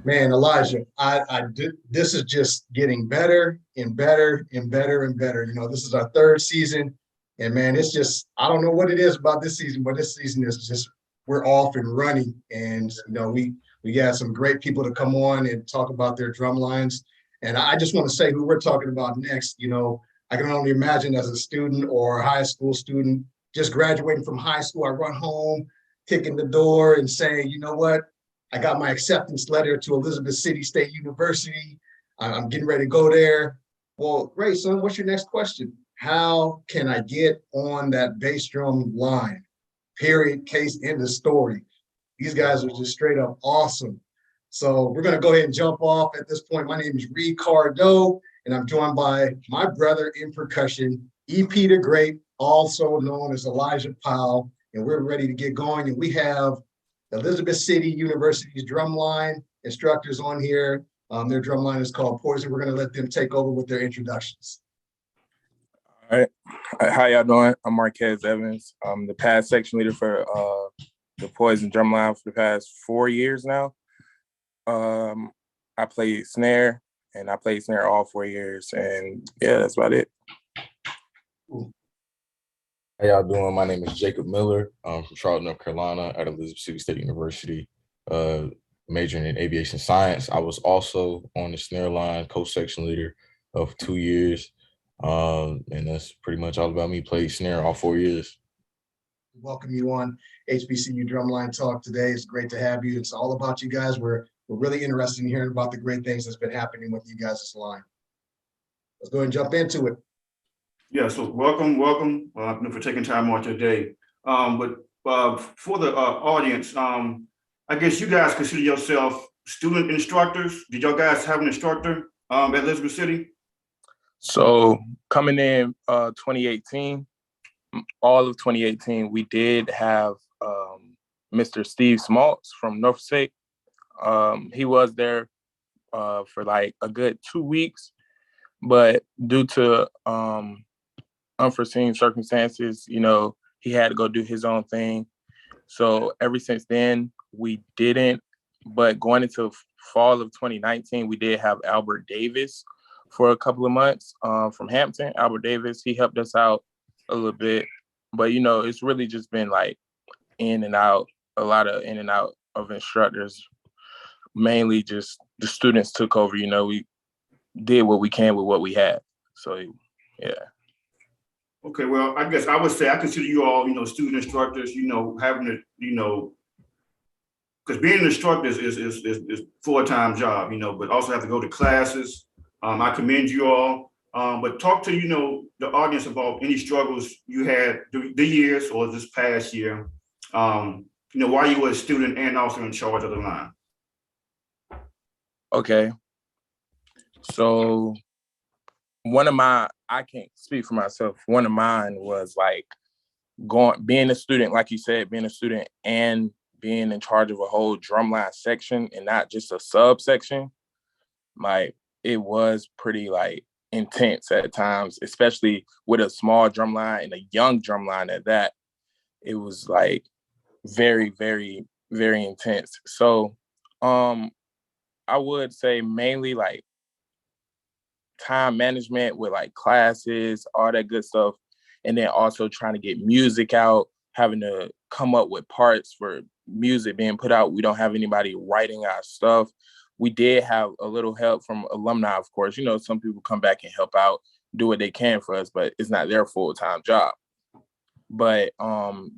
Man, Elijah, I did, this is just getting better and better and better and better. This is our third season, and man, it's just I don't know what it is about this season, but this season is just we're off and running, and we got some great people to come on and talk about their drum lines, and I just want to say who we're talking about next. I can only imagine as a student or a high school student just graduating from high school, I run home, kicking the door, and saying, you know what? I got my acceptance letter to Elizabeth City State University. I'm getting ready to go there. Well, great, son. What's your next question? How can I get on that bass drum line? Period, case, end of story. These guys are just straight up awesome. So we're going to go ahead and jump off at this point. My name is Ricardo, and I'm joined by my brother in percussion, EP the Great, also known as Elijah Powell, and we're ready to get going. And we have Elizabeth City University's drumline instructors on here. Their drumline is called Poison. We're going to let them take over with their introductions. All right. How y'all doing? I'm Marquez Evans. I'm the past section leader for the Poison drumline for the past 4 years now. I played snare, and I played snare all 4 years. And yeah, that's about it. How y'all doing? My name is Jaccob Miller. I'm from Charlotte, North Carolina at Elizabeth City State University, majoring in aviation science. I was also on the snare line, co-section leader of 2 years. And that's pretty much all about me. Played snare all 4 years. Welcome you on HBCU Drumline Talk today. It's great to have you. It's all about you guys. We're really interested in hearing about the great things that's been happening with you guys this line. Let's go ahead and jump into it. Yeah, so welcome for taking time out your day. But for the audience, I guess you guys consider yourself student instructors. Did y'all guys have an instructor at Elizabeth City? So coming in 2018, all of 2018, we did have Mr. Steve Smaltz from North State. He was there for like a good 2 weeks, but due to unforeseen circumstances, he had to go do his own thing. So ever since then, we didn't. But going into fall of 2019, we did have Albert Davis for a couple of months from Hampton. Albert Davis, he helped us out a little bit. But, it's really just been like in and out, a lot of in and out of instructors. Mainly just the students took over, we did what we can with what we had. So, yeah. Okay, well, I guess I would say I consider you all, student instructors, having to, because being an instructor is full-time job, but also have to go to classes. I commend you all. But talk to, the audience about any struggles you had through the years or this past year, while you were a student and also in charge of the line. Okay. So I can't speak for myself. One of mine was like being a student, like you said, being a student and being in charge of a whole drumline section and not just a subsection. Like it was pretty like intense at times, especially with a small drumline and a young drumline at that. It was like very, very, very intense. So I would say mainly like time management with like classes, all that good stuff. And then also trying to get music out, having to come up with parts for music being put out. We don't have anybody writing our stuff. We did have a little help from alumni, of course. Some people come back and help out, do what they can for us, but it's not their full-time job. But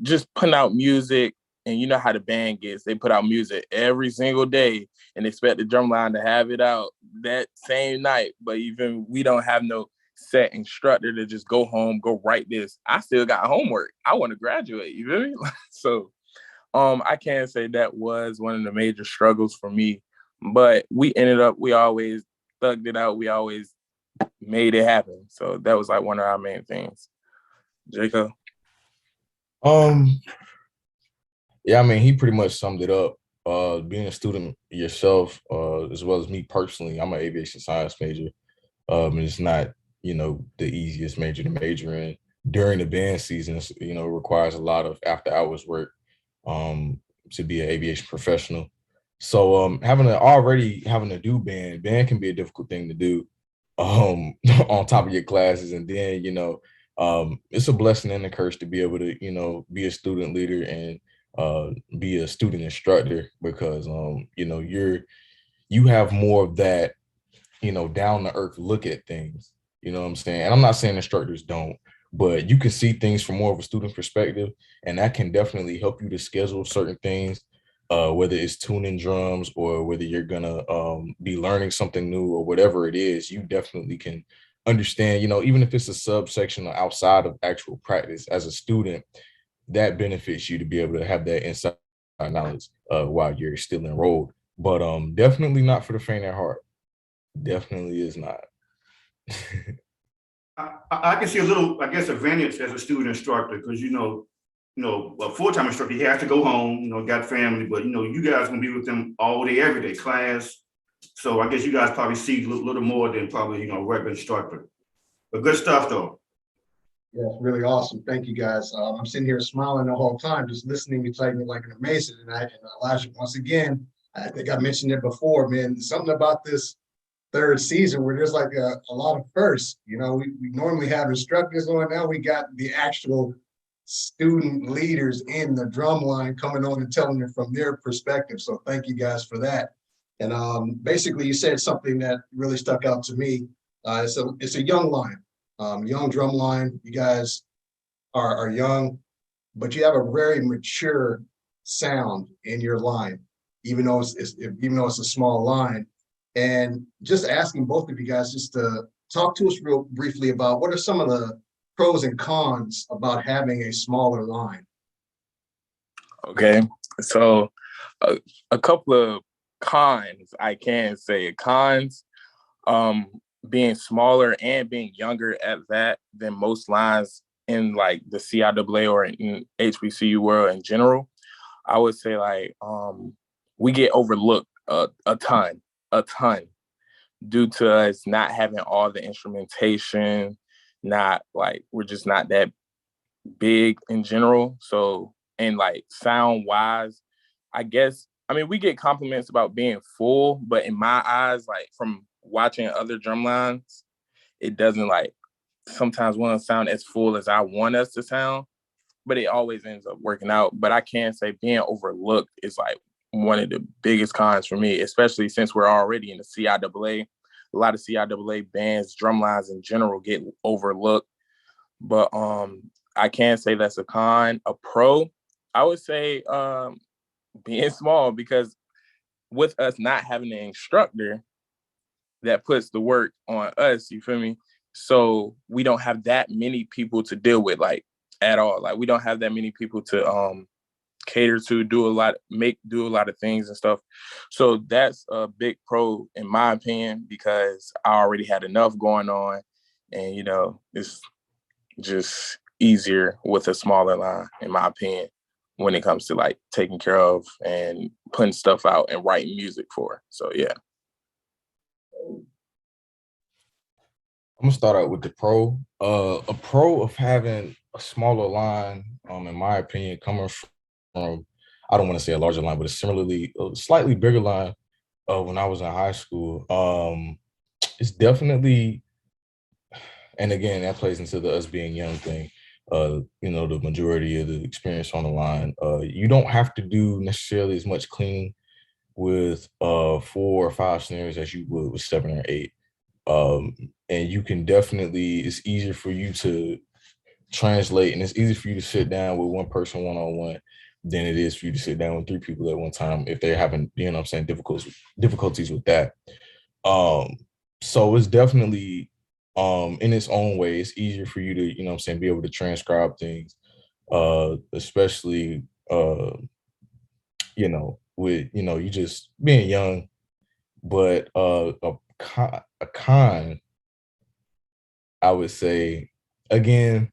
just putting out music, and you know how the band gets. They put out music every single day and expect the drumline to have it out that same night. But even we don't have no set instructor to just go home, go write this. I still got homework. I want to graduate, you feel me? So I can say that was one of the major struggles for me. But we always thugged it out. We always made it happen. So that was like one of our main things. Jacob? Yeah, I mean, he pretty much summed it up. Being a student yourself, as well as me personally, I'm an aviation science major. And it's not, the easiest major to major in. During the band seasons, it requires a lot of after hours work to be an aviation professional. So already having to do band can be a difficult thing to do on top of your classes. And then, it's a blessing and a curse to be able to, be a student leader and be a student instructor, because you have more of that, down to earth look at things. You know what I'm saying? And I'm not saying instructors don't, but you can see things from more of a student perspective, and that can definitely help you to schedule certain things, whether it's tuning drums or whether you're gonna be learning something new or whatever it is. You definitely can understand, even if it's a subsection or outside of actual practice as a student, that benefits you to be able to have that inside knowledge while you're still enrolled. But definitely not for the faint at heart. Definitely is not. I can see a little, I guess, advantage as a student instructor, because a full-time instructor, he has to go home, got family, but you guys gonna be with them all day, every day, class. So I guess you guys probably see a little more than probably regular instructor. But good stuff though. Yeah, it's really awesome. Thank you guys. I'm sitting here smiling the whole time, just listening and taking it like an amazing. And Elijah, once again, I think I mentioned it before, man, something about this third season where there's like a lot of firsts. We normally have instructors on. Now we got the actual student leaders in the drum line coming on and telling it from their perspective. So thank you guys for that. And basically, you said something that really stuck out to me. It's a young line, young drum line. You guys are young, but you have a very mature sound in your line, even though it's a small line. And just asking both of you guys just to talk to us real briefly about what are some of the pros and cons about having a smaller line. Okay, so a couple of cons, I can say. Cons, being smaller and being younger at that than most lines in like the CIAA or in HBCU world in general. I would say like we get overlooked a ton due to us not having all the instrumentation, we're just not that big in general. So, and like sound wise, we get compliments about being full, but in my eyes, like from watching other drum lines, it doesn't sometimes want to sound as full as I want us to sound, but it always ends up working out. But I can say being overlooked is like one of the biggest cons for me, especially since we're already in the CIAA. A lot of CIAA bands, drum lines in general get overlooked. But I can say that's a con. A pro, I would say being small, because with us not having an instructor, that puts the work on us, you feel me? So we don't have that many people to deal with at all. Like we don't have that many people to cater to, do a lot of things and stuff. So that's a big pro in my opinion, because I already had enough going on, and it's just easier with a smaller line, in my opinion, when it comes to taking care of and putting stuff out and writing music for. So yeah. I'm gonna start out with the pro. A pro of having a smaller line, in my opinion, coming from, I don't want to say a larger line, but a slightly bigger line. When I was in high school, it's definitely, and again, that plays into the us being young thing. The majority of the experience on the line, you don't have to do necessarily as much cleaning with 4 or 5 snares as you would with 7 or 8. And you can definitely, it's easier for you to translate, and it's easier for you to sit down with one person one-on-one than it is for you to sit down with 3 people at one time if they're having, difficulties with that. So it's definitely, in its own way, it's easier for you to, be able to transcribe things, especially, with, you just being young. But a con, I would say, again,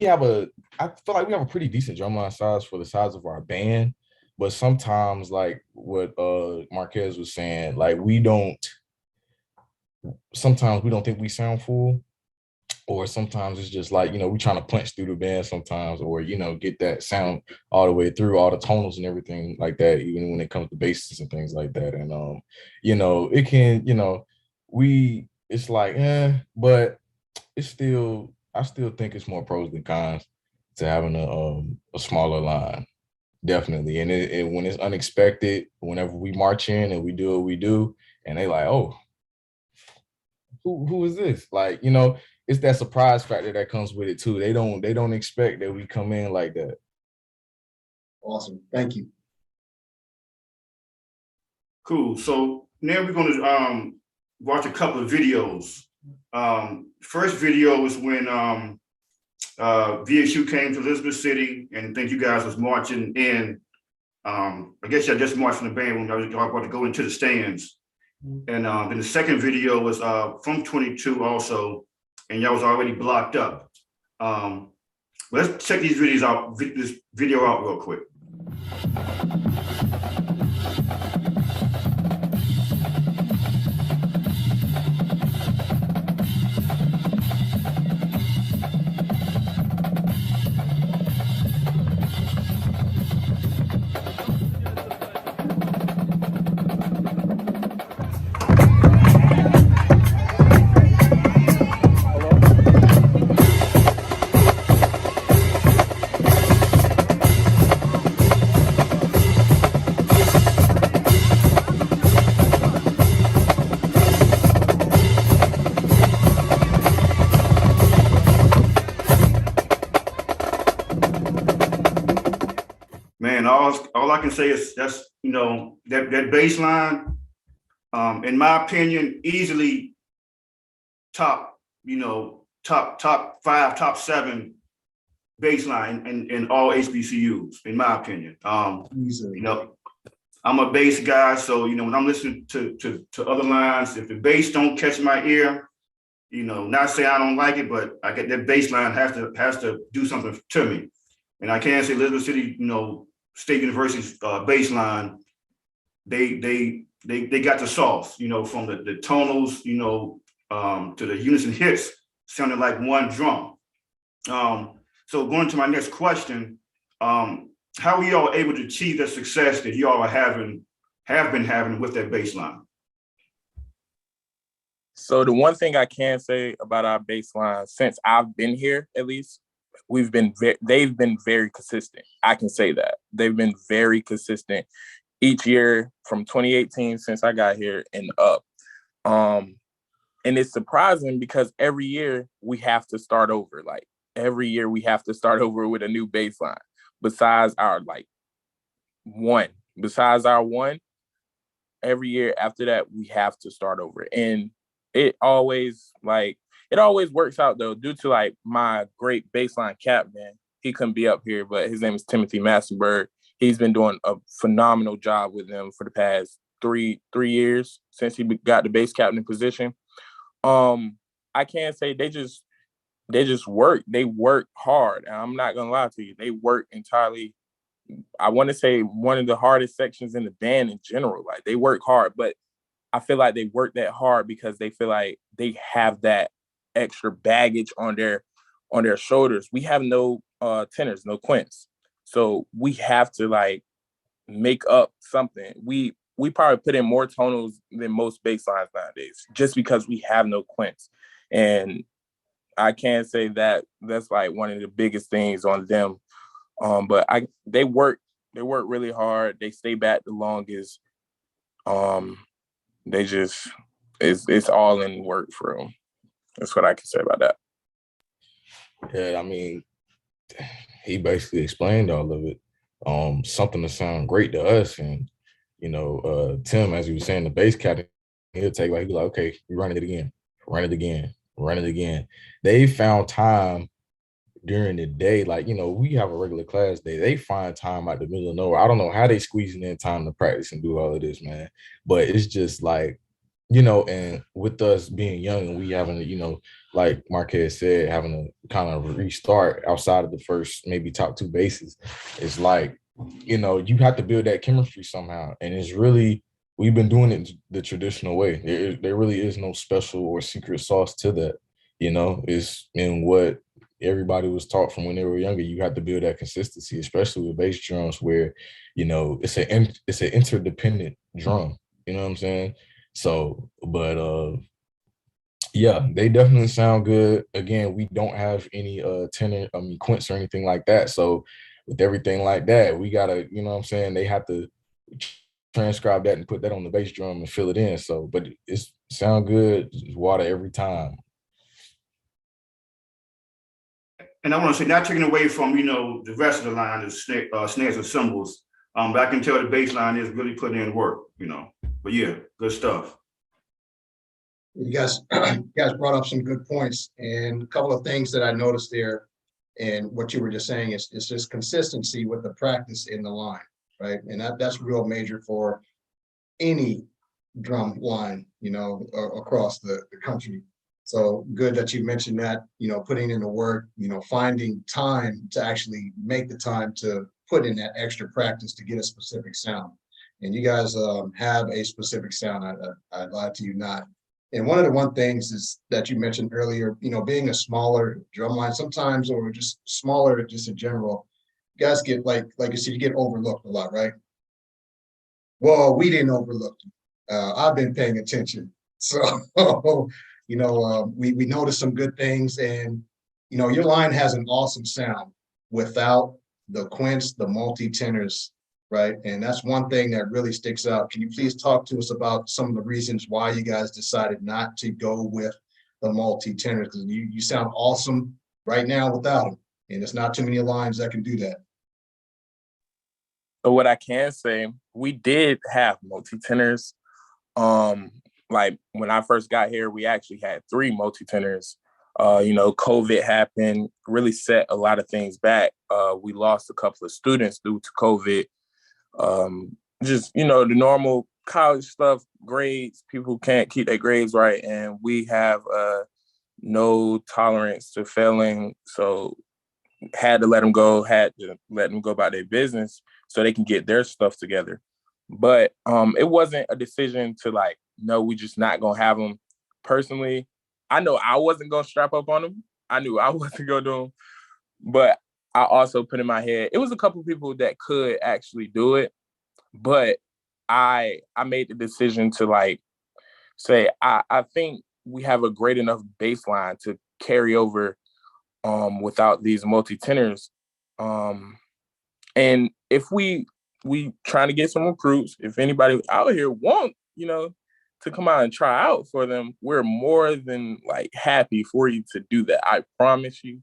I feel like we have a pretty decent drumline size for the size of our band, but sometimes, like what Marquez was saying, sometimes we don't think we sound full. or sometimes it's just like, we trying to punch through the band sometimes, or, get that sound all the way through, all the tonals and everything like that, even when it comes to basses and things like that. And, it can, it's like, but it's still, I still think it's more pros than cons to having a smaller line. Definitely. And when it's unexpected, whenever we march in and we do what we do, and they like, oh, who is this? Like, it's that surprise factor that comes with it too. They don't expect that we come in like that. Awesome. Thank you. Cool. So now we're going to watch a couple of videos. First video is when VSU came to Elizabeth City, and I think you guys was marching in. I guess y'all just marched from the band when I was about to go into the stands. And then the second video was from 22 also, and y'all was already blocked up. Let's check these videos out, this video out real quick. Man, all I can say is that's, that bass line, in my opinion, easily top 5, top 7 bass line in all HBCUs, in my opinion. Easily. I'm a bass guy, so when I'm listening to other lines, if the bass don't catch my ear, not say I don't like it, but I get that bass line has to do something to me. And I can say Elizabeth City, State University's bass line, they got the sauce, from the tonals, to the unison hits, sounded like one drum. So going to my next question, how are y'all able to achieve the success that y'all have been having with that bass line? So the one thing I can say about our bass line, since I've been here, at least, they've been very consistent. I can say that they've been very consistent each year from 2018 since I got here and up. And it's surprising because every year we have to start over. Like every year we have to start over with a new bass line. Besides our one, every year after that we have to start over. And it always works out though, due to my great bassline captain. He couldn't be up here, but his name is Timothy Massenberg. He's been doing a phenomenal job with them for the past three years since he got the bass captain position. I can't say they just work. They work hard. And I'm not gonna lie to you. They work entirely. I want to say one of the hardest sections in the band in general. Like they work hard, but I feel like they work that hard because they feel like they have that extra baggage on their shoulders. We have no tenors, no quints, so we have to make up something. We probably put in more tonals than most bass lines nowadays, just because we have no quints. And I can say that that's one of the biggest things on them. But they work really hard. They stay back the longest. They just it's all in work for them. That's what I can say about that. Yeah, I mean, he basically explained all of it. Something to sound great to us, and Tim, as you were saying, the bass captain, he'll take he'll be like, okay, we're running it again, run it again, run it again. They found time during the day, we have a regular class day. They find time out the middle of nowhere. I don't know how they squeezing in time to practice and do all of this, man. But it's just and with us being young and we having to, like Marquez said, having to kind of restart outside of the first maybe top 2 bases, it's you have to build that chemistry somehow. And it's really, we've been doing it the traditional way. There really is no special or secret sauce to that. you know, it's in what everybody was taught from when they were younger. You have to build that consistency, especially with bass drums, where, you know, it's an interdependent drum. You know what I'm saying? So, but yeah, they definitely sound good. Again, we don't have any quints or anything like that. So with everything like that, we gotta, you know what I'm saying, they have to transcribe that and put that on the bass drum and fill it in. So, but it's sound good, it's water every time. And I want to say, not taking away from, you know, the rest of the line is snares and cymbals. But I can tell the bass line is really putting in work, you know. But yeah, good stuff. You guys, you guys brought up some good points, and a couple of things that I noticed there, and what you were just saying is just consistency with the practice in the line, right? And that's real major for any drum line, you know, across the country. So good that you mentioned that, you know, putting in the work, you know, finding time to actually make the time to put in that extra practice to get a specific sound. And you guys have a specific sound. I lied to you not. And one of the things is that you mentioned earlier, you know, being a smaller drum line sometimes, or just smaller, just in general, you guys get like you said, you get overlooked a lot, right? Well, we didn't overlook you. I've been paying attention. So, you know, we noticed some good things, and, you know, your line has an awesome sound without the quints, the multi-tenors, right? And that's one thing that really sticks out. Can you please talk to us about some of the reasons why you guys decided not to go with the multi-tenors? Because you sound awesome right now without them, and there's not too many lines that can do that. So what I can say, we did have multi-tenors. Like when I first got here, we actually had 3 multi-tenors. You know, COVID happened, really set a lot of things back. We lost a couple of students due to COVID. Just, you know, the normal college stuff, grades, people can't keep their grades right. And we have no tolerance to failing. So had to let them go about their business so they can get their stuff together. But it wasn't a decision to like, no, we just not gonna have them. Personally, I know I wasn't gonna strap up on them. I knew I wasn't gonna do them. But I also put in my head, it was a couple of people that could actually do it. But I made the decision to like say, I think we have a great enough baseline to carry over without these multi-tenors. And if we trying to get some recruits, if anybody out here want, you know, to come out and try out for them, we're more than like happy for you to do that. I promise you.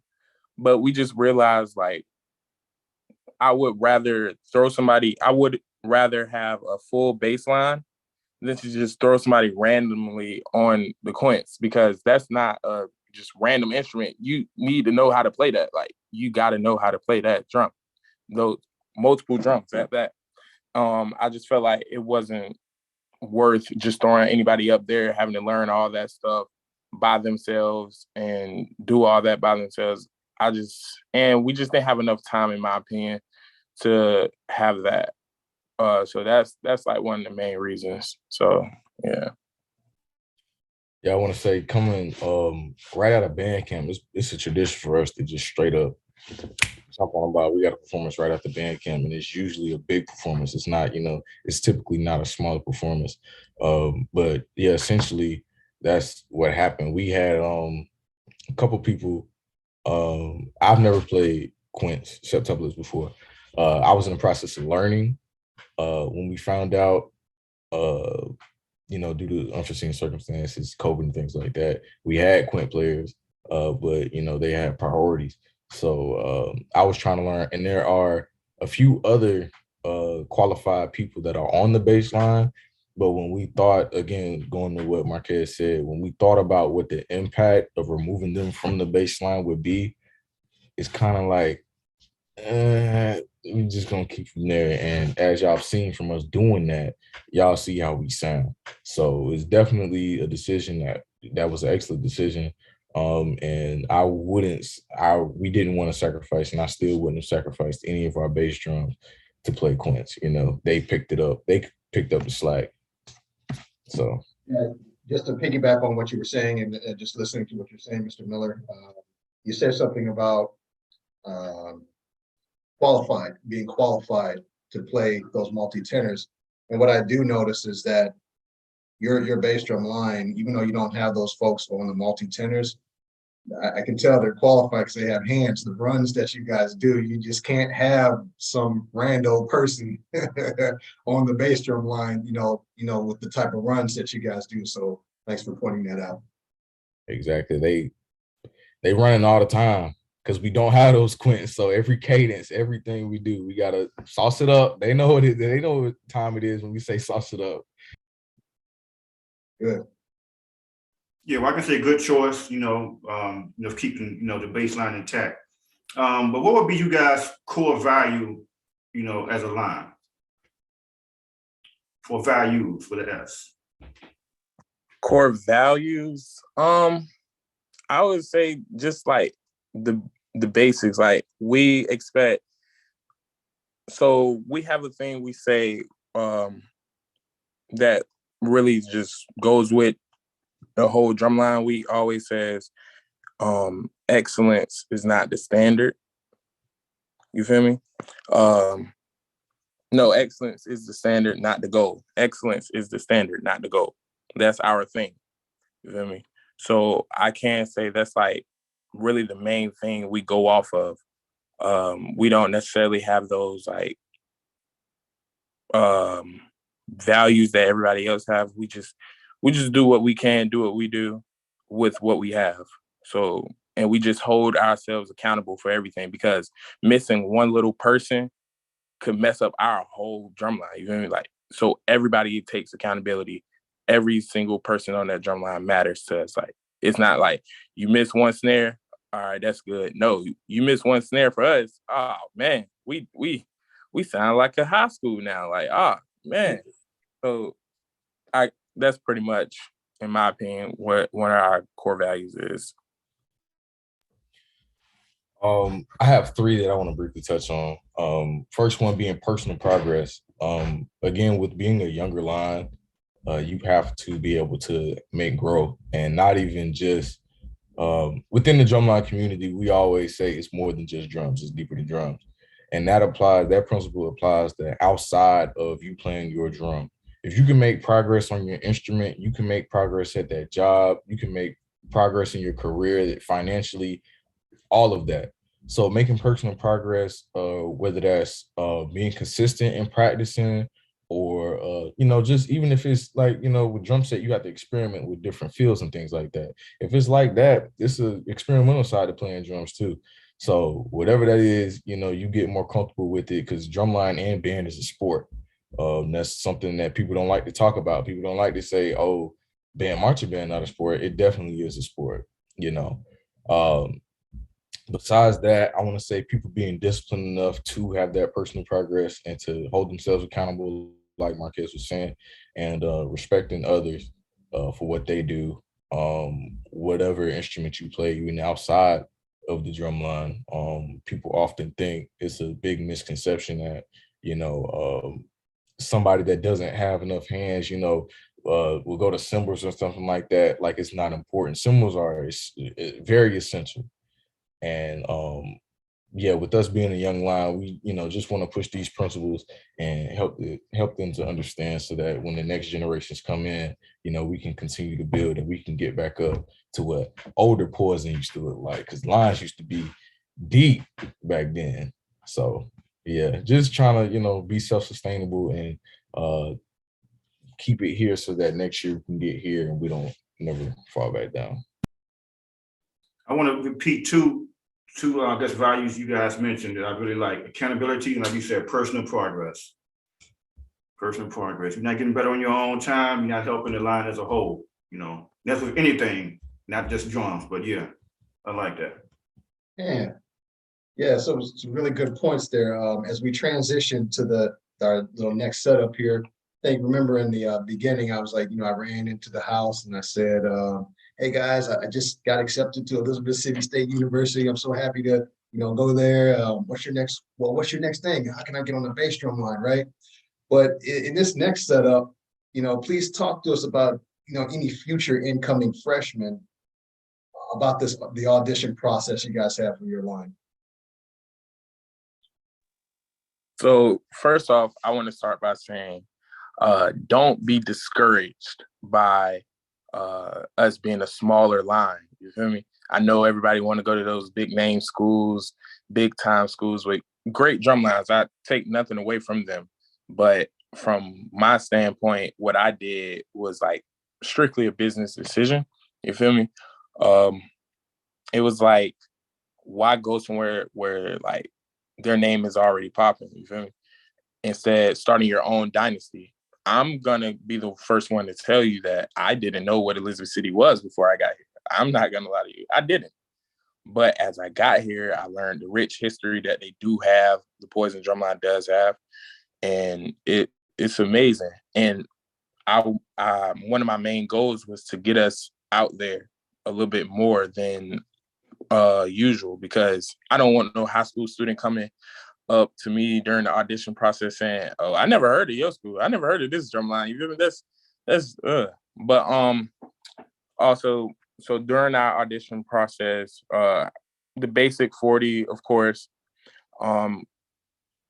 But we just realized like I would rather have a full baseline than to just throw somebody randomly on the quints, because that's not a just random instrument. You need to know how to play that. Like you got to know how to play that drum, those multiple drums at that. I just felt like it wasn't worth just throwing anybody up there, having to learn all that stuff by themselves and do all that by themselves. And we just didn't have enough time, in my opinion, to have that. So that's like one of the main reasons. So yeah. Yeah, I want to say coming right out of band camp, it's a tradition for us to just straight up talk about. We got a performance right after band camp, and it's usually a big performance. It's not, you know, it's typically not a smaller performance. But yeah, essentially that's what happened. We had a couple people. I've never played quints, septuplets before. I was in the process of learning. When we found out, you know, due to unforeseen circumstances, COVID and things like that, we had quint players, but, you know, they had priorities. So I was trying to learn, and there are a few other qualified people that are on the bass line. But when we thought, again, going to what Marquez said, when we thought about what the impact of removing them from the bass line would be, it's kind of like, we're just gonna keep from there. And as y'all have seen from us doing that, y'all see how we sound. So it's definitely a decision that was an excellent decision. And we didn't want to sacrifice, and I still wouldn't have sacrificed any of our bass drums to play quints. You know, they picked it up. They picked up the slack. So yeah, just to piggyback on what you were saying and just listening to what you're saying, Mr. Miller, you said something about being qualified to play those multi-tenors. And what I do notice is that your bass drum line, even though you don't have those folks on the multi-tenors, I can tell they're qualified because they have hands. The runs that you guys do, you just can't have some rando person on the bass drum line, with the type of runs that you guys do. So thanks for pointing that out. Exactly. They running all the time because we don't have those quints. So every cadence, everything we do, we gotta sauce it up. They know what it. They know what time it is when we say sauce it up. Good. Yeah, well, I can say good choice, keeping, the baseline intact. But what would be you guys' core value, as a line? For values with an S. Core values. I would say just like the basics. Like we expect. So we have a thing we say that really just goes with the whole drumline. We always says excellence is not the standard. You feel me? No, excellence is the standard, not the goal. Excellence is the standard, not the goal. That's our thing. You feel me? So I can say that's like really the main thing we go off of. We don't necessarily have those like values that everybody else have. We just do what we can, do what we do with what we have. So, and we just hold ourselves accountable for everything, because missing one little person could mess up our whole drum line. You know what I mean? Like, so everybody takes accountability. Every single person on that drum line matters to us. Like, it's not like you miss one snare, all right, that's good. No, you miss one snare for us. Oh man, we sound like a high school now. Like, man. So that's pretty much, in my opinion, what one of our core values is. I have three that I want to briefly touch on. First one being personal progress. Again, with being a younger line, you have to be able to make growth, and not even just within the drumline community. We always say it's more than just drums; it's deeper than drums, and that principle applies to outside of you playing your drum. If you can make progress on your instrument, you can make progress at that job, you can make progress in your career, that financially, all of that. So making personal progress, whether that's being consistent in practicing, or just even if it's like, with drum set, you have to experiment with different fields and things like that. If it's like that, it's an experimental side of playing drums too. So whatever that is, you get more comfortable with it, because drumline and band is a sport. That's something that people don't like to talk about. People don't like to say, oh, marching band, not a sport. It definitely is a sport, Besides that, I want to say people being disciplined enough to have that personal progress and to hold themselves accountable, like Marquez was saying, and respecting others for what they do. Whatever instrument you play, even outside of the drum line, people often think it's a big misconception that, somebody that doesn't have enough hands, will go to cymbals or something like that. Like, it's not important. Cymbals are very essential. And with us being a young line, we just want to push these principles and help them to understand, so that when the next generations come in, we can continue to build, and we can get back up to what older Poison used to look like, because lines used to be deep back then. So yeah, just trying to be self-sustainable and keep it here, so that next year we can get here and we don't never fall back down. I want to repeat two values you guys mentioned that I really like: accountability, and like you said, personal progress. Personal progress. You're not getting better on your own time. You're not helping the line as a whole. That's with anything, not just drums. But yeah, I like that. Yeah. So some really good points there. As we transition to our little next setup here, I think, remember in the beginning, I was like, I ran into the house and I said, hey guys, I just got accepted to Elizabeth City State University. I'm so happy to, go there. What's your next thing? How can I get on the bass drum line, right? But in this next setup, please talk to us about any future incoming freshmen about the audition process you guys have for your line? So first off, I want to start by saying, don't be discouraged by us being a smaller line. You feel me? I know everybody want to go to those big name schools, big time schools with great drum lines. I take nothing away from them. But from my standpoint, what I did was like strictly a business decision. You feel me? It was like, why go somewhere where like their name is already popping? You feel me? Instead, starting your own dynasty. I'm gonna be the first one to tell you that I didn't know what Elizabeth City was before I got here. I'm not gonna lie to you, I didn't. But as I got here, I learned the rich history that they do have, the Poison Drumline does have, and it's amazing. And I one of my main goals was to get us out there a little bit more than usual, because I don't want no high school student coming up to me during the audition process saying, "Oh, I never heard of your school. I never heard of this drumline." You feel me? That's But also, so during our audition process, the basic 40, of course,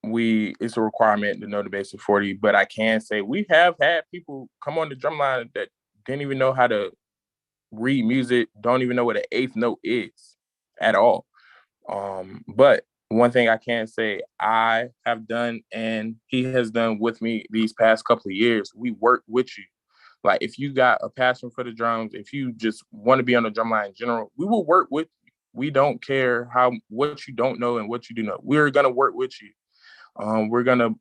it's a requirement to know the basic 40. But I can say we have had people come on the drumline that didn't even know how to read music, don't even know what an eighth note is at all. But one thing I can say I have done and he has done with me these past couple of years, we work with you. Like if you got a passion for the drums, if you just want to be on the drum line in general, we will work with you. We don't care what you don't know and what you do know. We're gonna work with you. We're gonna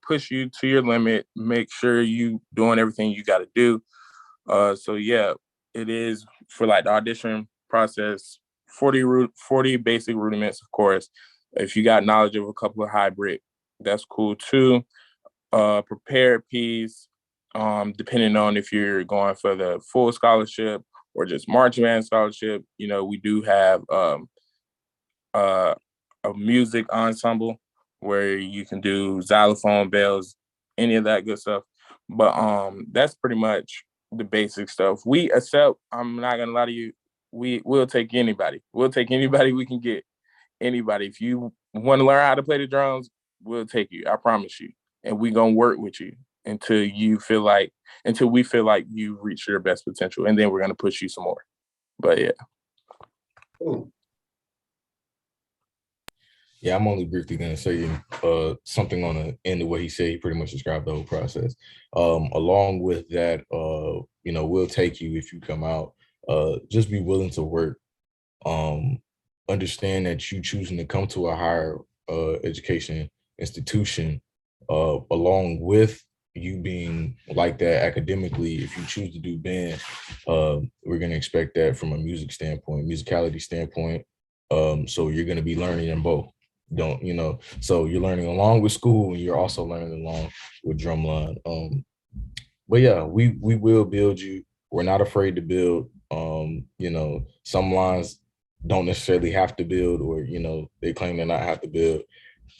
push you to your limit, make sure you doing everything you gotta do. So yeah, it is for like the audition process, 40 basic rudiments, of course. If you got knowledge of a couple of hybrid, that's cool too. Prepared piece, depending on if you're going for the full scholarship or just marching band scholarship, we do have a music ensemble where you can do xylophone, bells, any of that good stuff. But that's pretty much the basic stuff. We accept, I'm not gonna lie to you, we'll take anybody. We'll take anybody we can get. Anybody. If you want to learn how to play the drums, we'll take you. I promise you. And we gonna work with you until we feel like you've reached your best potential. And then we're gonna push you some more. But yeah. Cool. Yeah, I'm only briefly going to say something on the end of what he said. He pretty much described the whole process. Along with that, we'll take you if you come out. Just be willing to work. Understand that you choosing to come to a higher education institution, along with you being like that academically. If you choose to do band, we're going to expect that from a musicality standpoint. So you're going to be learning in both. So you're learning along with school and you're also learning along with drumline. But yeah, we will build you. We're not afraid to build. Some lines don't necessarily have to build, or they claim to not have to build.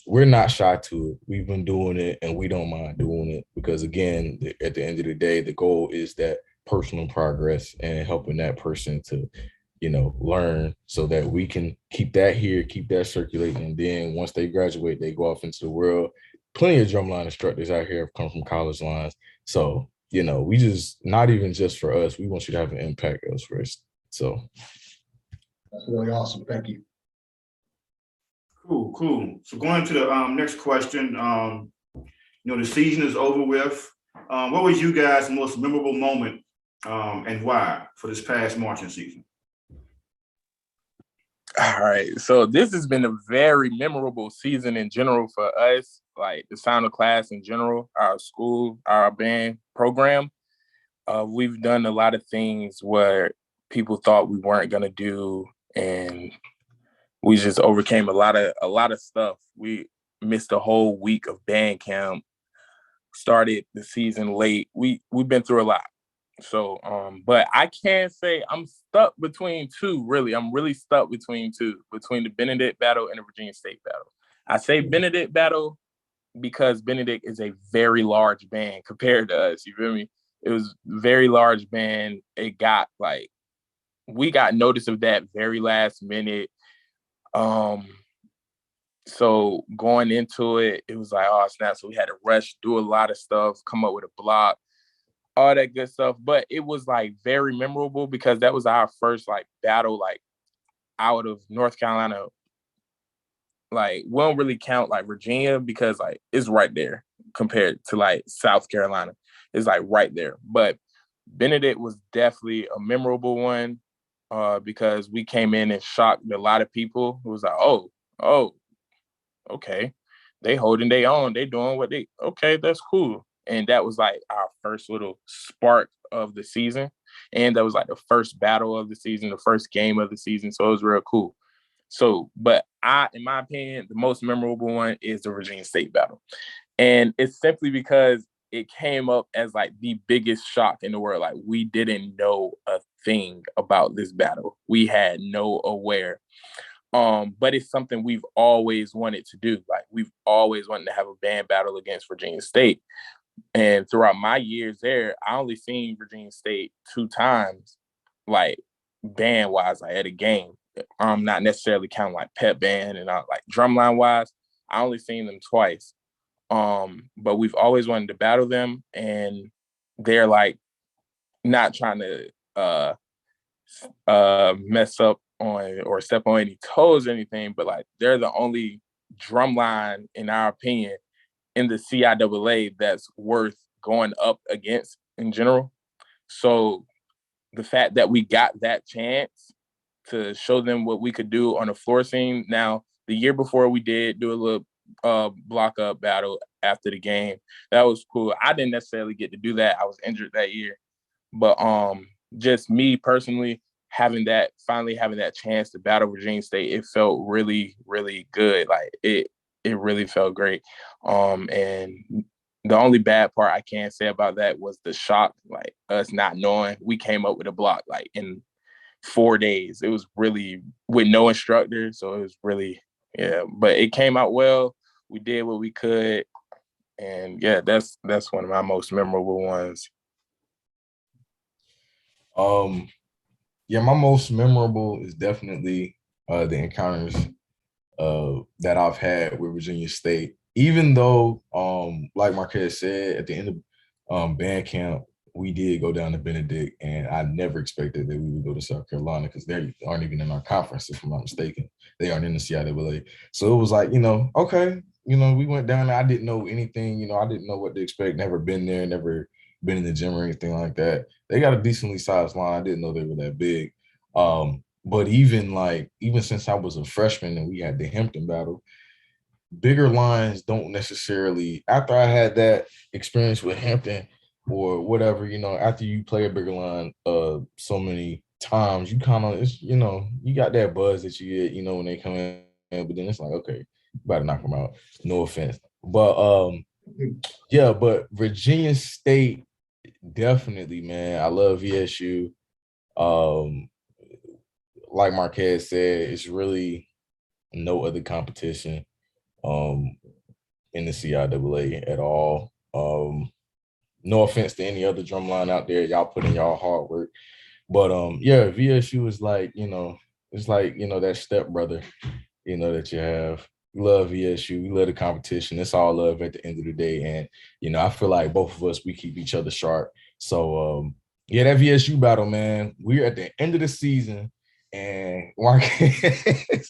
We're not shy to it. We've been doing it and we don't mind doing it, because again, at the end of the day, the goal is that personal progress and helping that person to learn, so that we can keep that here, keep that circulating. And then once they graduate, they go off into the world. Plenty of drumline instructors out here have come from college lines. So, we just, not even just for us, we want you to have an impact elsewhere. So. That's really awesome. Thank you. Cool. So going to the next question, the season is over with. What was you guys' most memorable moment and why for this past marching season? All right, so this has been a very memorable season in general for us, like the sound of class in general, our school, our band program. We've done a lot of things where people thought we weren't gonna do, and we just overcame a lot of stuff. We missed a whole week of band camp, started the season late. We've been through a lot. So, but I can't say I'm stuck between two, really. I'm really stuck between two, between the Benedict battle and the Virginia State battle. I say Benedict battle because Benedict is a very large band compared to us, you feel me? It was very large band. It got like, we got notice of that very last minute. So going into it, it was like, oh snap. So we had to rush, do a lot of stuff, come up with a block, all that good stuff. But it was like very memorable because that was our first like battle, like out of North Carolina. Like, we don't really count like Virginia because like it's right there compared to like South Carolina. It's like right there. But Benedict was definitely a memorable one because we came in and shocked a lot of people. It was like, oh, okay. They holding their own. They doing what they, okay, that's cool. And that was like our first little spark of the season. And that was like the first battle of the season, the first game of the season. So it was real cool. So, but in my opinion, the most memorable one is the Virginia State battle. And it's simply because it came up as like the biggest shock in the world. Like, we didn't know a thing about this battle. We had no aware. But it's something we've always wanted to do. Like, we've always wanted to have a band battle against Virginia State. And throughout my years there, I only seen Virginia State 2 times, like band wise, like at a game. Not necessarily counting like pep band and like drumline wise. I only seen them twice. But we've always wanted to battle them, and they're like not trying to mess up on or step on any toes or anything, but like they're the only drumline, in our opinion, in the CIAA that's worth going up against in general. So the fact that we got that chance to show them what we could do on the floor scene. Now, the year before, we did do a little block up battle after the game. That was cool. I didn't necessarily get to do that. I was injured that year. But just me personally finally having that chance to battle Virginia State, it felt really, really good. Like, it really felt great. And the only bad part I can say about that was the shock, like us not knowing. We came up with a block like in 4 days. It was really with no instructor. So it was really, yeah, but it came out well. We did what we could. And yeah, that's one of my most memorable ones. Yeah, my most memorable is definitely the encounters that I've had with Virginia State. Even though, like Marquez said, at the end of band camp, we did go down to Benedict, and I never expected that we would go to South Carolina because they aren't even in our conference, if I'm not mistaken. They aren't in the CIAA. So it was like, okay, we went down there. I didn't know anything, I didn't know what to expect. Never been there, never been in the gym or anything like that. They got a decently sized line. I didn't know they were that big. But even since I was a freshman and we had the Hampton battle, bigger lines don't necessarily, after I had that experience with Hampton or whatever, after you play a bigger line so many times, you kind of, you got that buzz that you get, when they come in, but then it's like, okay, you better knock them out. No offense. But yeah, but Virginia State, definitely, man. I love VSU. Like Marquez said, it's really no other competition in the CIAA at all. No offense to any other drumline out there. Y'all put in y'all hard work. But yeah, VSU is like, it's like, that stepbrother, that you have. We love VSU. We love the competition. It's all love at the end of the day. And, I feel like both of us, we keep each other sharp. So yeah, that VSU battle, man, we're at the end of the season. And Marquez,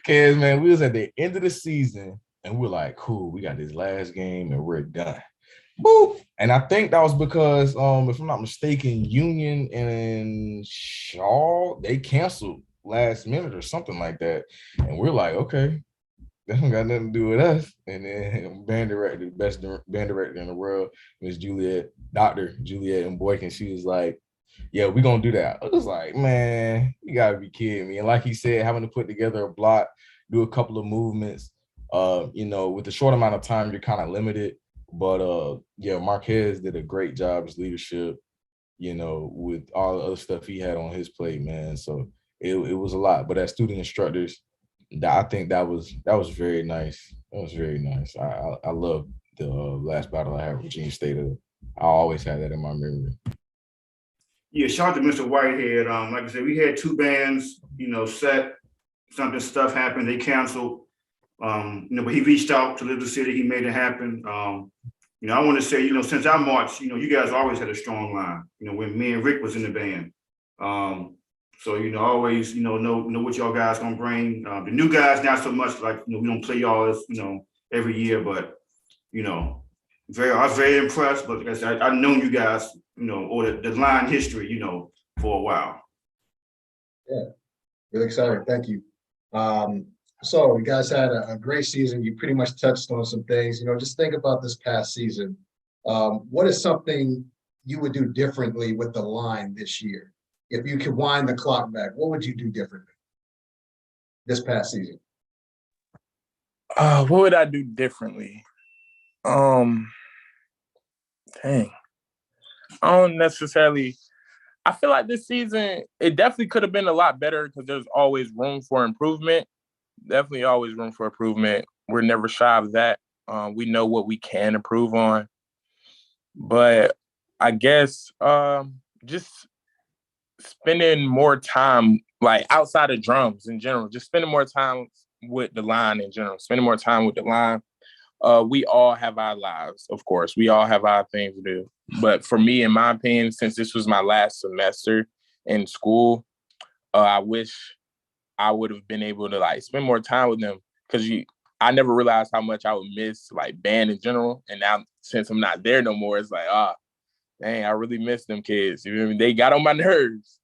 man, we was at the end of the season and we're like, cool, we got this last game and we're done. Boop. And I think that was because, if I'm not mistaken, Union and Shaw, they canceled last minute or something like that. And we're like, okay, that don't got nothing to do with us. And then band director, the best band director in the world, Miss Juliet, Dr. Juliet and Boykin, she was like, yeah, we're going to do that. I was like, man, you got to be kidding me. And like he said, having to put together a block, do a couple of movements, with the short amount of time, you're kind of limited. But yeah, Marquez did a great job as leadership, with all the other stuff he had on his plate, man. So it was a lot. But as student instructors, I think that was very nice. That was very nice. I love the last battle I had with Virginia State. I always had that in my memory. Yeah, shout out to Mr. Whitehead. Like I said, we had two bands, set. Something stuff happened, they canceled. But he reached out to Little City, he made it happen. I want to say, since I marched, you guys always had a strong line, when me and Rick was in the band. So, always, know what y'all guys gonna bring. The new guys, not so much, like, we don't play y'all as, every year, but, I was very impressed, but like I said, I've known you guys, or the line history, for a while. Yeah, really excited. Thank you. So you guys had a great season. You pretty much touched on some things. Just think about this past season. What is something you would do differently with the line this year? If you could wind the clock back, what would you do differently this past season? What would I do differently? Dang. I don't necessarily. I feel like this season, it definitely could have been a lot better because there's always room for improvement. Definitely always room for improvement. We're never shy of that. We know what we can improve on. But I guess just spending more time, like outside of drums in general, just spending more time with the line in general, spending more time with the line. We all have our lives, of course. We all have our things to do. But for me, in my opinion, since this was my last semester in school, I wish I would have been able to like spend more time with them because I never realized how much I would miss like band in general. And now since I'm not there no more, it's like, dang, I really miss them kids. You know what I mean? They got on my nerves.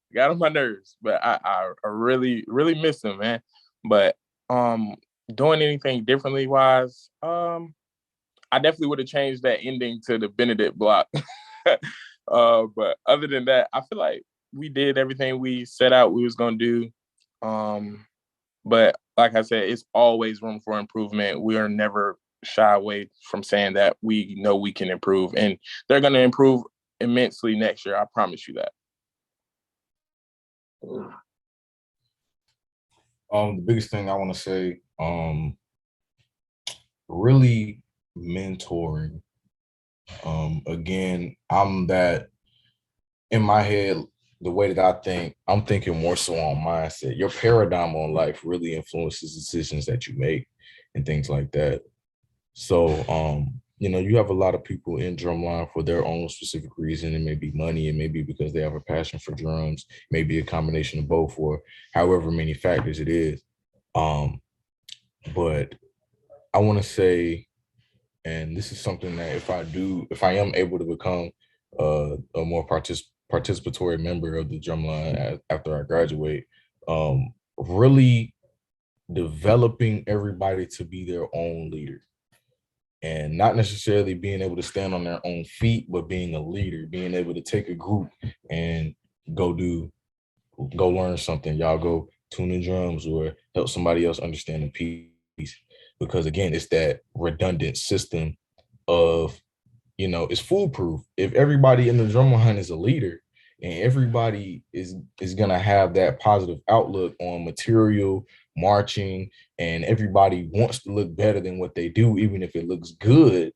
But I really, really miss them, man. But doing anything differently wise, I definitely would have changed that ending to the Benedict block. But other than that, I feel like we did everything we set out we was gonna do. But like I said, it's always room for improvement. We are never shy away from saying that we know we can improve, and they're gonna improve immensely next year. I promise you that. The biggest thing I want to say, really mentoring. Again, I'm that in my head, the way that I think, I'm thinking more so on mindset. Your paradigm on life really influences decisions that you make and things like that. So, you have a lot of people in Drumline for their own specific reason. It may be money, it may be because they have a passion for drums, maybe a combination of both, or however many factors it is. But I want to say, and this is something that if I am able to become a more participatory member of the Drumline after I graduate, really developing everybody to be their own leader. And not necessarily being able to stand on their own feet, but being a leader, being able to take a group and go learn something. Y'all go tune the drums or help somebody else understand the piece. Because again, it's that redundant system of, it's foolproof. If everybody in the drumline is a leader and everybody is gonna have that positive outlook on material, marching, and everybody wants to look better than what they do, even if it looks good,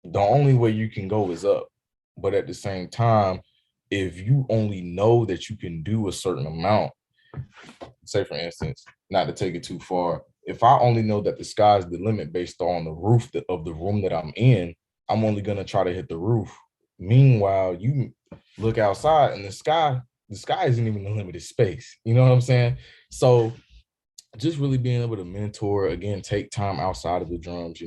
the only way you can go is up. But at the same time, if you only know that you can do a certain amount, say for instance, not to take it too far, if I only know that the sky's the limit based on the roof of the room that I'm in, I'm only gonna try to hit the roof. Meanwhile, you look outside and the sky isn't even the limited space. You know what I'm saying? So just really being able to mentor, again, take time outside of the drums,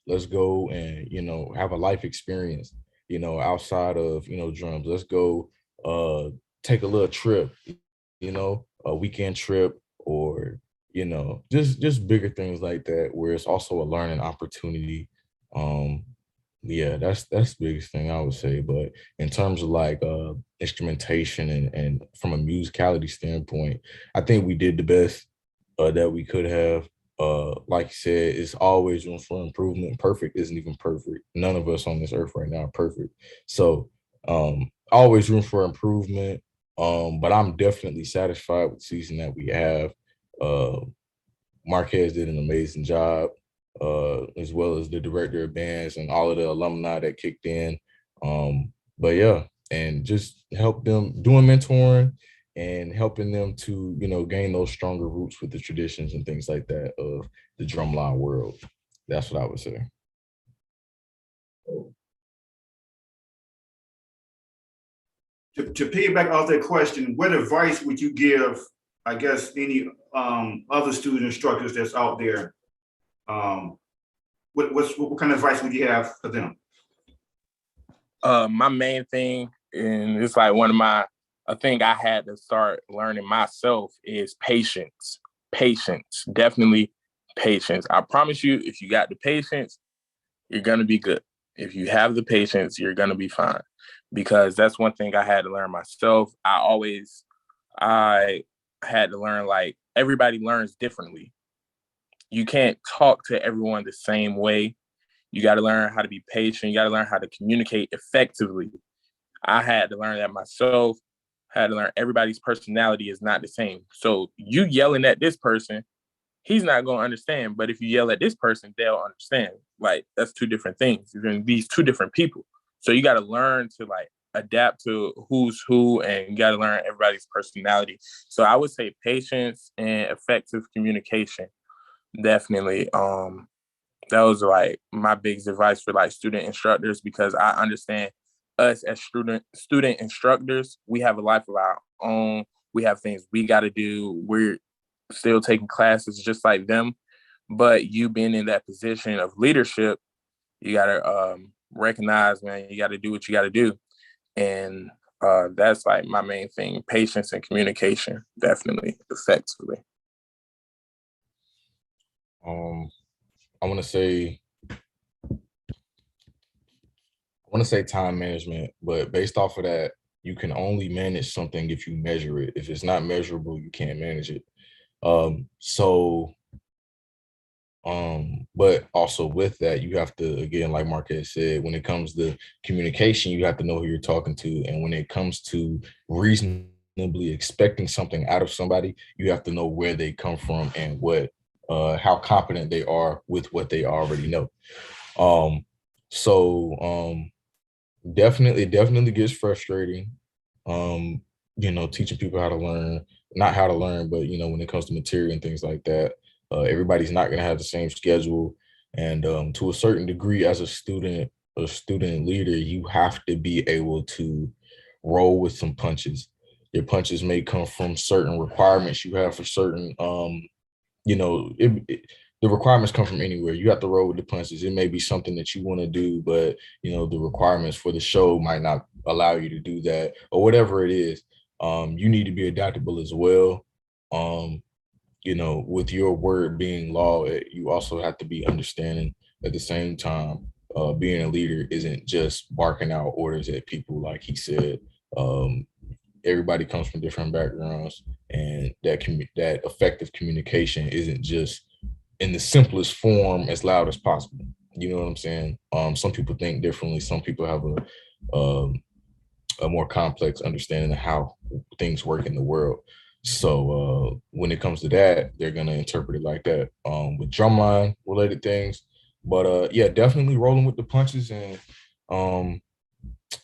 let's go and, have a life experience, outside of, drums. Let's go take a little trip, a weekend trip, or, just bigger things like that, where it's also a learning opportunity. Yeah, that's the biggest thing I would say. But in terms of like instrumentation and from a musicality standpoint, I think we did the best that we could have. Like you said, it's always room for improvement. Perfect isn't even perfect. None of us on this earth right now are perfect. So always room for improvement. But I'm definitely satisfied with the season that we have. Marquez did an amazing job. as well as the director of bands and all of the alumni that kicked in. But yeah, and just help them doing mentoring and helping them to, gain those stronger roots with the traditions and things like that of the drumline world. That's what I would say. To piggyback off that question, what advice would you give, I guess, any other student instructors that's out there? What kind of advice would you have for them? My main thing, and it's like a thing I had to start learning myself, is patience. Patience, definitely patience. I promise you, if you got the patience, you're gonna be good. If you have the patience, you're gonna be fine. Because that's one thing I had to learn myself. I had to learn, like, everybody learns differently. You can't talk to everyone the same way. You got to learn how to be patient. You got to learn how to communicate effectively. I had to learn that myself. I had to learn everybody's personality is not the same. So you yelling at this person, he's not going to understand. But if you yell at this person, they'll understand. Like, that's two different things. You're going to be two different people. So you got to learn to, like, adapt to who's who, and you got to learn everybody's personality. So I would say patience and effective communication. Definitely. That was, like, my biggest advice for, like, student instructors, because I understand us as student instructors, we have a life of our own. We have things we got to do. We're still taking classes just like them. But you being in that position of leadership, you got to recognize, man, you got to do what you got to do. And that's, like, my main thing: patience and communication, definitely, effectively. I want to say time management, but based off of that, you can only manage something if you measure it. If it's not measurable, you can't manage it. But also with that, you have to, again, like Marquez said, when it comes to communication, you have to know who you're talking to. And when it comes to reasonably expecting something out of somebody, you have to know where they come from and how competent they are with what they already know. Definitely gets frustrating. Teaching people how to learn, not how to learn, but when it comes to material and things like that, everybody's not going to have the same schedule. And to a certain degree, as a student leader, you have to be able to roll with some punches. Your punches may come from certain requirements you have for certain the requirements come from anywhere. You have to roll with the punches. It may be something that you want to do, but the requirements for the show might not allow you to do that, or whatever it is. You need to be adaptable as well. With your word being law, you also have to be understanding at the same time. Being a leader isn't just barking out orders at people, like he said. Everybody comes from different backgrounds, and that effective communication isn't just in the simplest form as loud as possible. You know what I'm saying? Some people think differently. Some people have a more complex understanding of how things work in the world. So when it comes to that, they're gonna interpret it like that. With drumline related things, but yeah, definitely rolling with the punches. And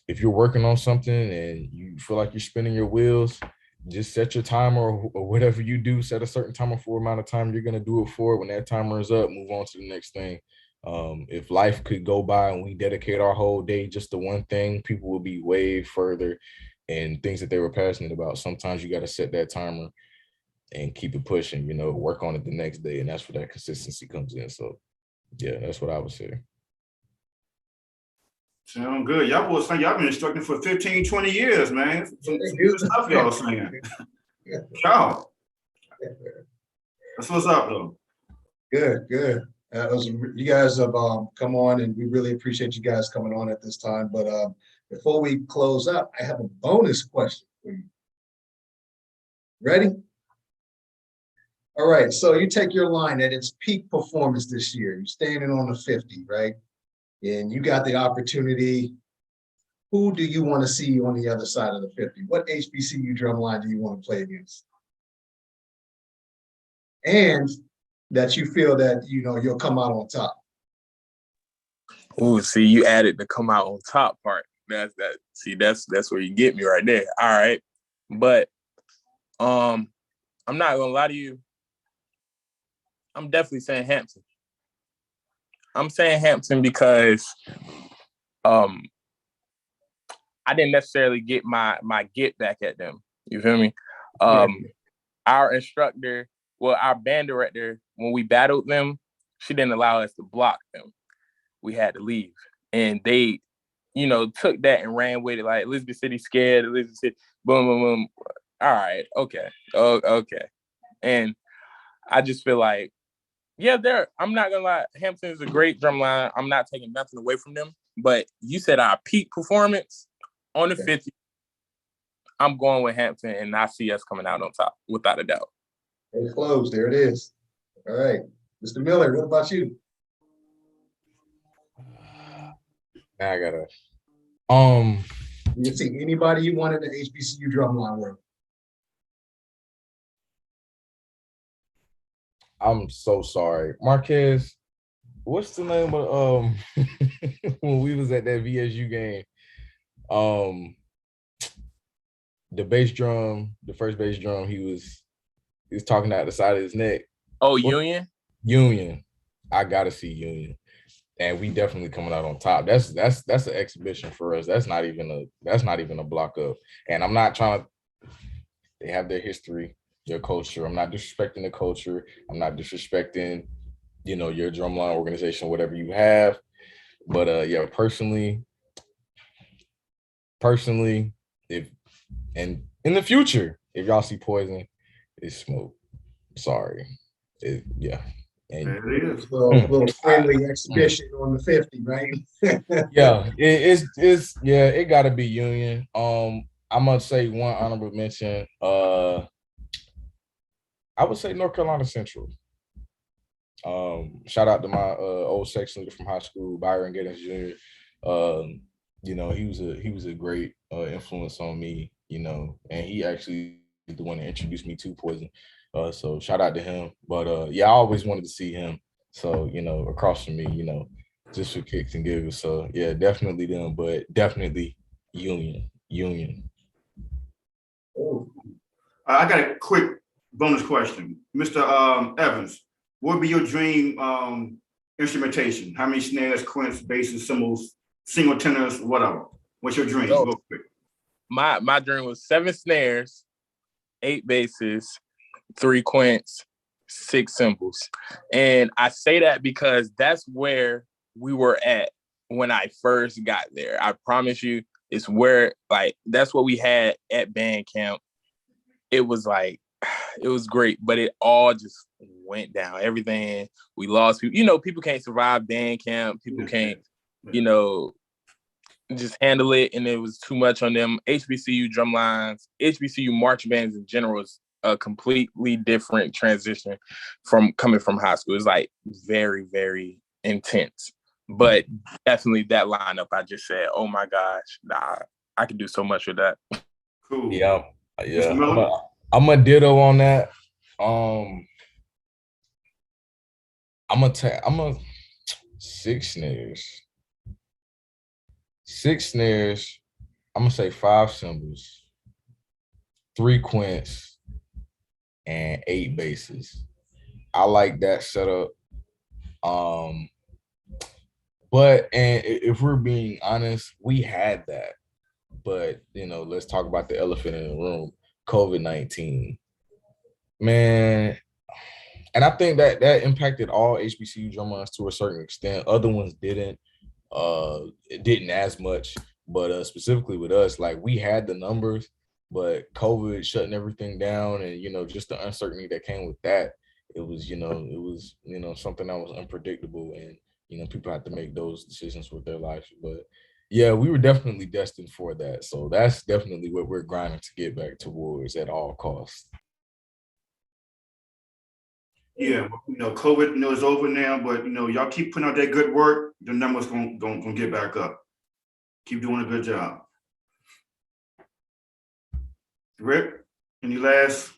if you're working on something and you feel like you're spinning your wheels, just set your timer, or whatever you do, set a certain timer for amount of time you're going to do it for. When that timer is up, move on to the next thing. If life could go by and we dedicate our whole day just to one thing, people will be way further in things that they were passionate about. Sometimes you got to set that timer and keep it pushing, work on it the next day. And that's where that consistency comes in. So yeah, that's what I would say. Sound good. Y'all boys saying y'all been instructing for 15, 20 years, man. Some good stuff y'all saying. Y'all. That's what's up, though. Good. You guys have come on, and we really appreciate you guys coming on at this time. But before we close up, I have a bonus question for you. Ready? All right. So you take your line at its peak performance this year. You're standing on the 50, right? And you got the opportunity. Who do you want to see on the other side of the 50? What HBCU drumline do you want to play against? And that you feel that, you know, you'll come out on top? Oh, see, you added the come out on top part. That's where you get me right there. All right. But I'm not gonna lie to you. I'm definitely saying Hampton. I'm saying Hampton because I didn't necessarily get my get back at them. You feel me? Our instructor, well, our band director, when we battled them, she didn't allow us to block them. We had to leave. And they, you know, took that and ran with it, like Elizabeth City scared, Elizabeth City, boom, boom, boom. All right, okay. Oh, okay. And I just feel like, yeah, I'm not gonna lie, Hampton is a great drumline. I'm not taking nothing away from them. But you said our peak performance on the 50. I'm going with Hampton, and I see us coming out on top, without a doubt. It's closed. There it is. All right. Mr. Miller, what about you? Now I gotta. You can see anybody you want in the HBCU drumline world. I'm so sorry, Marquez. What's the name of when we was at that VSU game? The bass drum, the first bass drum, he was talking out the side of his neck. Oh, Union? Union. I gotta see Union. And we definitely coming out on top. That's an exhibition for us. That's not even a block up. And I'm not trying to, they have their history, their culture. I'm not disrespecting the culture. I'm not disrespecting, you know, your drumline organization, whatever you have. But yeah, personally, if and in the future, if y'all see Poison, it's smoke. Sorry. Yeah. And There it is. Little friendly exhibition on the 50, right? yeah, it gotta be Union. I'm gonna say one honorable mention. I would say North Carolina Central. Shout out to my old section leader from high school, Byron Giddens Jr. You know, he was a great influence on me, you know, and he actually is the one that introduced me to Poison. So shout out to him. But yeah, I always wanted to see him. So, you know, across from me, you know, just for kicks and giggles. So yeah, definitely them, but definitely Union. Oh, I got a quick bonus question. Mr. Evans, what would be your dream instrumentation? How many snares, quints, basses, cymbals, single tenors, whatever? What's your dream? So, real quick. My dream was 7 snares, 8 basses, 3 quints, 6 cymbals. And I say that because that's where we were at when I first got there. I promise you, it's where, like, that's what we had at band camp. It was like, it was great, but it all just went down. Everything, we lost people. You know, people can't survive band camp. People can't, you know, just handle it. And it was too much on them. HBCU drumlines, HBCU march bands in general is a completely different transition from coming from high school. It's like very, very intense. But definitely that lineup I just said, oh my gosh, nah, I could do so much with that. Cool. Yeah. Mr. Miller? I'm a ditto on that. I'm a 6 snares. 6 snares. I'm gonna say 5 cymbals, 3 quints, and 8 basses. I like that setup. But if we're being honest, we had that. But you know, let's talk about the elephant in the room, COVID-19. Man, and I think that impacted all HBCU drumlines to a certain extent. Other ones didn't. It didn't as much, but specifically with us, like we had the numbers, but COVID shutting everything down, and you know, just the uncertainty that came with that. It was something that was unpredictable, and you know, people had to make those decisions with their lives. But yeah, we were definitely destined for that. So that's definitely what we're grinding to get back towards at all costs. Yeah, you know, COVID, you know, is over now, but you know, y'all keep putting out that good work, the numbers gonna get back up. Keep doing a good job. Rick, any last?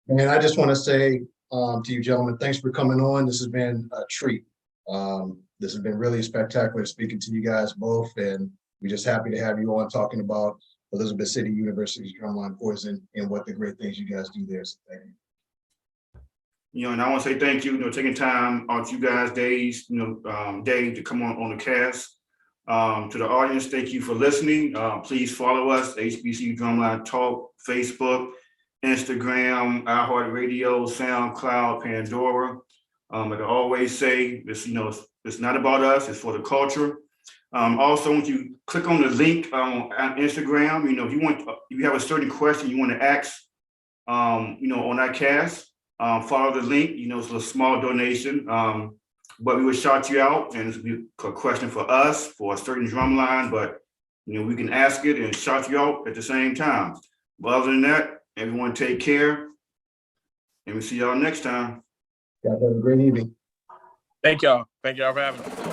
and I just want to say, to you gentlemen. Thanks for coming on. This has been a treat. This has been really spectacular speaking to you guys both, and we're just happy to have you on talking about Elizabeth City University's Drumline Poison and what the great things you guys do there. So thank you. You know, and I want to say thank you, taking time out you guys' days, day to come on the cast. To the audience, thank you for listening. Please follow us, HBCU Drumline Talk, Facebook, Instagram, iHeartRadio, SoundCloud, Pandora. Like I always say, it's not about us, it's for the culture. Also, when you click on the link on Instagram, if you have a certain question you want to ask, on our cast, follow the link. It's a small donation, but we will shout you out, and it's a question for us for a certain drum line, but we can ask it and shout you out at the same time. But other than that, everyone take care, and we'll see y'all next time. Guys, have a great evening. Thank y'all for having us.